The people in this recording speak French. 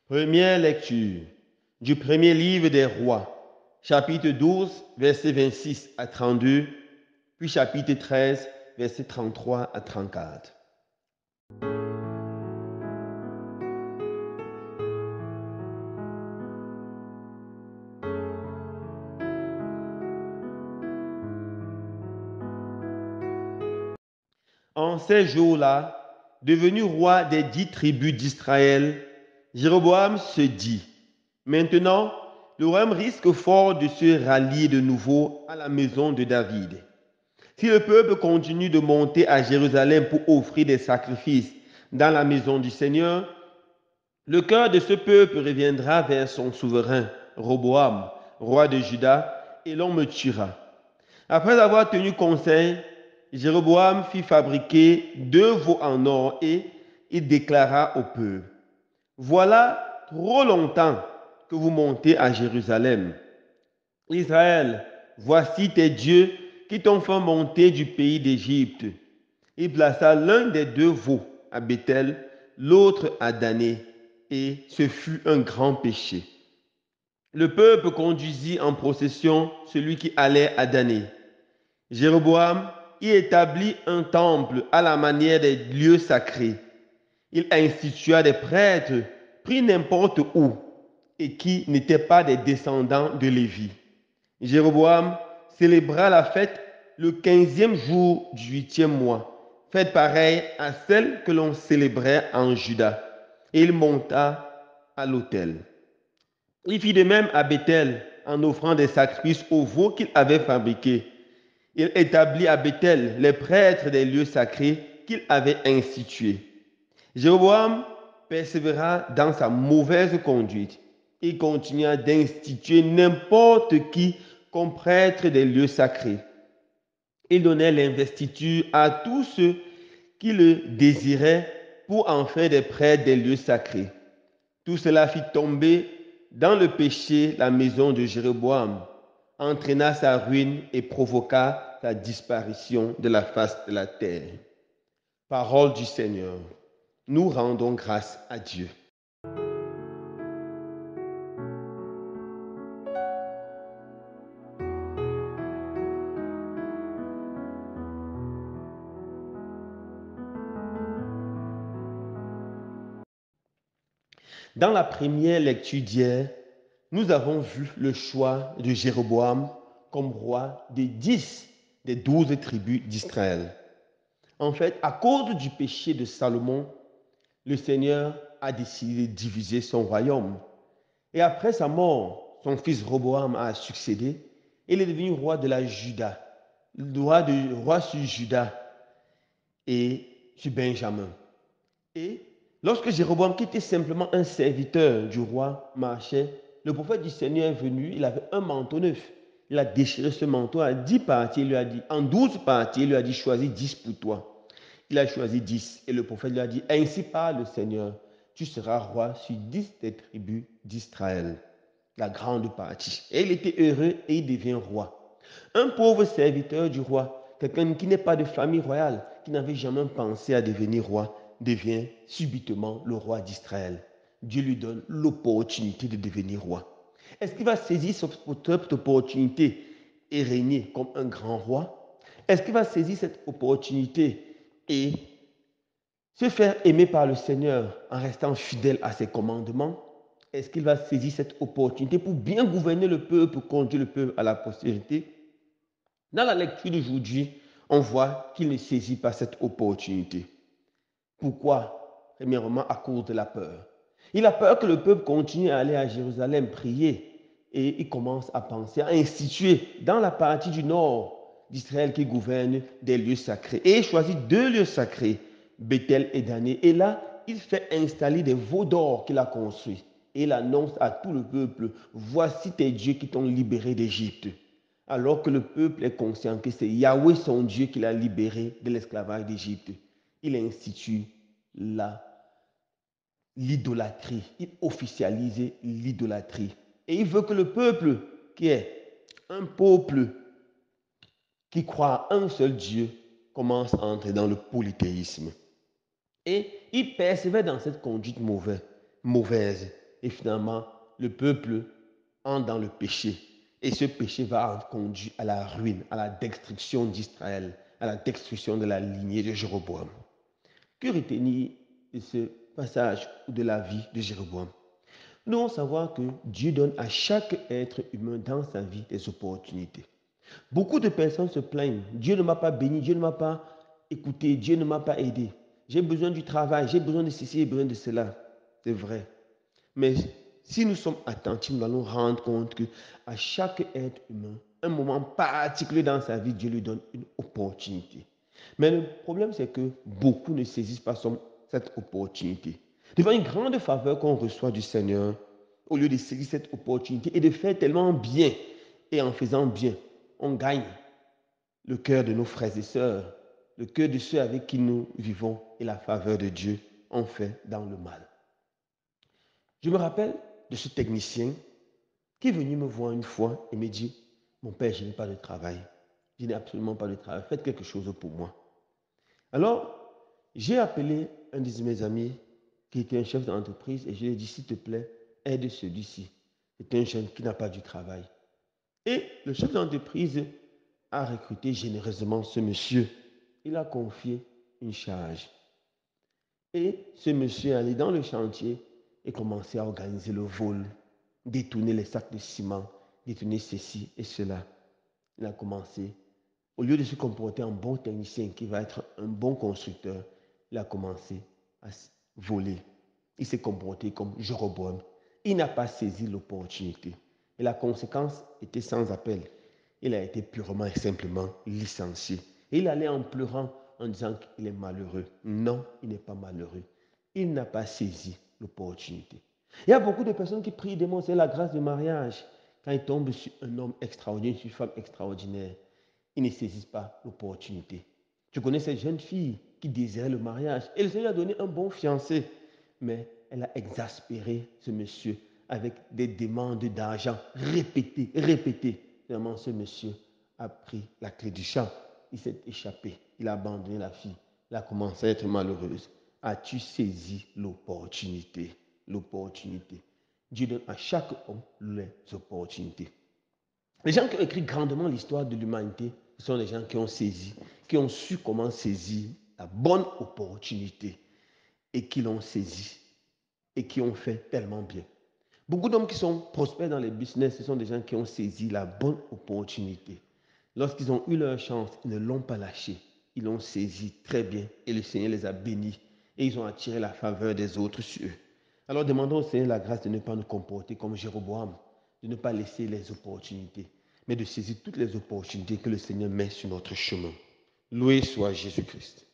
Première lecture du premier livre des rois, chapitre 12, versets 26 à 32, puis chapitre 13, versets 33 à 34. En ces jours-là, devenu roi des 10 tribus d'Israël, Jéroboam se dit, maintenant, le royaume risque fort de se rallier de nouveau à la maison de David. Si le peuple continue de monter à Jérusalem pour offrir des sacrifices dans la maison du Seigneur, le cœur de ce peuple reviendra vers son souverain, Roboam, roi de Juda, et l'on me tuera. Après avoir tenu conseil, Jéroboam fit fabriquer 2 veaux en or et il déclara au peuple, voilà trop longtemps que vous montez à Jérusalem. Israël, voici tes dieux qui t'ont fait monter du pays d'Égypte. Il plaça l'un des 2 veaux à Bethel, l'autre à Dané, et ce fut un grand péché. Le peuple conduisit en procession celui qui allait à Dané. Jéroboam y établit un temple à la manière des lieux sacrés. Il institua des prêtres pris n'importe où et qui n'étaient pas des descendants de Lévi. Jéroboam célébra la fête le 15e jour du 8e mois, fête pareille à celle que l'on célébrait en Juda. Et il monta à l'autel. Il fit de même à Bethel en offrant des sacrifices aux veaux qu'il avait fabriqués. Il établit à Bethel les prêtres des lieux sacrés qu'il avait institués. Jéroboam persévéra dans sa mauvaise conduite. Il continua d'instituer n'importe qui comme prêtre des lieux sacrés. Il donnait l'investiture à tous ceux qui le désiraient pour en faire des prêtres des lieux sacrés. Tout cela fit tomber dans le péché la maison de Jéroboam, entraîna sa ruine et provoqua sa disparition de la face de la terre. Parole du Seigneur. Nous rendons grâce à Dieu. Dans la première lecture d'hier, nous avons vu le choix de Jéroboam comme roi des 10 des 12 tribus d'Israël. En fait, à cause du péché de Salomon, le Seigneur a décidé de diviser son royaume. Et après sa mort, son fils Roboam a succédé. Il est devenu roi de la Juda, roi sur Juda et sur Benjamin. Et lorsque Jéroboam, qui était simplement un serviteur du roi, marchait, le prophète du Seigneur est venu, il avait un manteau neuf. Il a déchiré ce manteau à 10 parties, il lui a dit, en 12 parties, il lui a dit, choisis 10 pour toi. Il a choisi 10 et le prophète lui a dit, ainsi parle le Seigneur, tu seras roi sur 10 des tribus d'Israël, la grande partie. Et il était heureux et il devient roi. Un pauvre serviteur du roi, quelqu'un qui n'est pas de famille royale, qui n'avait jamais pensé à devenir roi, devient subitement le roi d'Israël. Dieu lui donne l'opportunité de devenir roi. Est-ce qu'il va saisir cette opportunité et régner comme un grand roi? Est-ce qu'il va saisir cette opportunité et se faire aimer par le Seigneur en restant fidèle à ses commandements? Est-ce qu'il va saisir cette opportunité pour bien gouverner le peuple, pour conduire le peuple à la postérité? Dans la lecture d'aujourd'hui, on voit qu'il ne saisit pas cette opportunité. Pourquoi? Premièrement, à cause de la peur. Il a peur que le peuple continue à aller à Jérusalem prier et il commence à penser à instituer dans la partie du nord d'Israël qui gouverne des lieux sacrés. Et il choisit 2 lieux sacrés, Bethel et Dané. Et là, il fait installer des veaux d'or qu'il a construits. Et il annonce à tout le peuple, voici tes dieux qui t'ont libéré d'Égypte. Alors que le peuple est conscient que c'est Yahweh son Dieu qui l'a libéré de l'esclavage d'Égypte. Il institue l'idolâtrie. Il officialise l'idolâtrie. Et il veut que le peuple, qui est un peuple qui croit à un seul Dieu, commence à entrer dans le polythéisme. Et il persévère dans cette conduite mauvaise. Et finalement, le peuple entre dans le péché. Et ce péché va conduire à la ruine, à la destruction d'Israël, à la destruction de la lignée de Jéroboam. Que retenir de ce passage ou de la vie de Jéroboam? Nous devons savoir que Dieu donne à chaque être humain dans sa vie des opportunités. Beaucoup de personnes se plaignent. Dieu ne m'a pas béni, Dieu ne m'a pas écouté, Dieu ne m'a pas aidé. J'ai besoin du travail, j'ai besoin de ceci, j'ai besoin de cela. C'est vrai. Mais si nous sommes attentifs, nous allons rendre compte que à chaque être humain, un moment particulier dans sa vie, Dieu lui donne une opportunité. Mais le problème, c'est que beaucoup ne saisissent pas cette opportunité. Devant une grande faveur qu'on reçoit du Seigneur, au lieu de saisir cette opportunité et de faire tellement bien, et en faisant bien, on gagne le cœur de nos frères et sœurs, le cœur de ceux avec qui nous vivons et la faveur de Dieu, on fait dans le mal. Je me rappelle de ce technicien qui est venu me voir une fois et me dit, mon père, je n'ai pas de travail. Je n'ai absolument pas de travail. Faites quelque chose pour moi. Alors, j'ai appelé un de mes amis qui était un chef d'entreprise et je lui ai dit, s'il te plaît, aide celui-ci. C'est un jeune qui n'a pas du travail. Et le chef d'entreprise a recruté généreusement ce monsieur. Il a confié une charge. Et ce monsieur est allé dans le chantier et commençait à organiser le vol, détourner les sacs de ciment, détourner ceci et cela. Il a commencé, au lieu de se comporter en bon technicien qui va être un bon constructeur, il a commencé à voler. Il s'est comporté comme Jéroboam. Il n'a pas saisi l'opportunité. Et la conséquence était sans appel. Il a été purement et simplement licencié. Et il allait en pleurant en disant qu'il est malheureux. Non, il n'est pas malheureux. Il n'a pas saisi l'opportunité. Il y a beaucoup de personnes qui prient, demandent la grâce du mariage. Quand ils tombent sur un homme extraordinaire, sur une femme extraordinaire, ils ne saisissent pas l'opportunité. Je connais cette jeune fille qui désirait le mariage et le Seigneur a donné un bon fiancé. Mais elle a exaspéré ce monsieur avec des demandes d'argent répétées, répétées. Finalement, ce monsieur a pris la clé du champ. Il s'est échappé. Il a abandonné la fille. Elle a commencé à être malheureuse. As-tu saisi l'opportunité? L'opportunité. Dieu donne à chaque homme les opportunités. Les gens qui ont écrit grandement l'histoire de l'humanité, ce sont les gens qui ont saisi, qui ont su comment saisir la bonne opportunité et qui l'ont saisi et qui ont fait tellement bien. Beaucoup d'hommes qui sont prospères dans les business, ce sont des gens qui ont saisi la bonne opportunité. Lorsqu'ils ont eu leur chance, ils ne l'ont pas lâché. Ils l'ont saisi très bien et le Seigneur les a bénis et ils ont attiré la faveur des autres sur eux. Alors demandons au Seigneur la grâce de ne pas nous comporter comme Jéroboam, de ne pas laisser les opportunités, mais de saisir toutes les opportunités que le Seigneur met sur notre chemin. Loué soit Jésus-Christ.